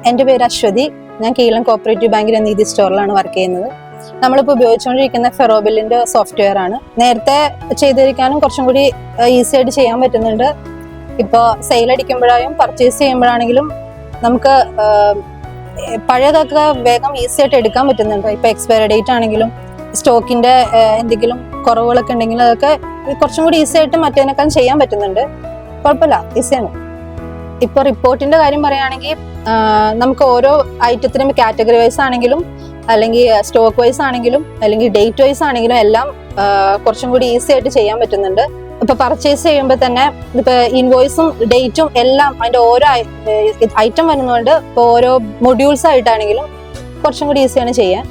എൻ്റെ പേര് അശ്വതി. ഞാൻ കീഴം കോപ്പറേറ്റീവ് ബാങ്കിലെ നീതി സ്റ്റോറിലാണ് വർക്ക് ചെയ്യുന്നത്. നമ്മളിപ്പോൾ ഉപയോഗിച്ചുകൊണ്ടിരിക്കുന്ന ഫെറോബില്ലിന്റെ സോഫ്റ്റ്വെയർ ആണ്. നേരത്തെ ചെയ്തിരിക്കാനും കുറച്ചും കൂടി ഈസി ആയിട്ട് ചെയ്യാൻ പറ്റുന്നുണ്ട്. ഇപ്പോൾ സെയിൽ അടിക്കുമ്പോഴായും പർച്ചേസ് ചെയ്യുമ്പോഴാണെങ്കിലും നമുക്ക് പഴയതൊക്കെ വേഗം ഈസി ആയിട്ട് എടുക്കാൻ പറ്റുന്നുണ്ട്. ഇപ്പോൾ എക്സ്പയറി ഡേറ്റ് ആണെങ്കിലും സ്റ്റോക്കിന്റെ എന്തെങ്കിലും കുറവുകളൊക്കെ ഉണ്ടെങ്കിൽ അതൊക്കെ കുറച്ചും കൂടി ഈസി ആയിട്ട് മറ്റേതിനേക്കാൾ ചെയ്യാൻ പറ്റുന്നുണ്ട്. കുഴപ്പമില്ല, ഈസിയാണ്. ഇപ്പോൾ റിപ്പോർട്ടിന്റെ കാര്യം പറയുകയാണെങ്കിൽ നമുക്ക് ഓരോ ഐറ്റത്തിനും കാറ്റഗറി വൈസ് ആണെങ്കിലും അല്ലെങ്കിൽ സ്റ്റോക്ക് വൈസ് ആണെങ്കിലും അല്ലെങ്കിൽ ഡേറ്റ് വൈസ് ആണെങ്കിലും എല്ലാം കുറച്ചും കൂടി ഈസി ആയിട്ട് ചെയ്യാൻ പറ്റുന്നുണ്ട്. ഇപ്പൊ പർച്ചേസ് ചെയ്യുമ്പോൾ തന്നെ ഇപ്പൊ ഇൻവോയ്സും ഡേറ്റും എല്ലാം അതിന്റെ ഓരോ ഐറ്റം വരുന്നതുകൊണ്ട് ഇപ്പൊ ഓരോ മൊഡ്യൂൾസ് ആയിട്ടാണെങ്കിലും കുറച്ചും കൂടി ഈസിയാണ് ചെയ്യാൻ.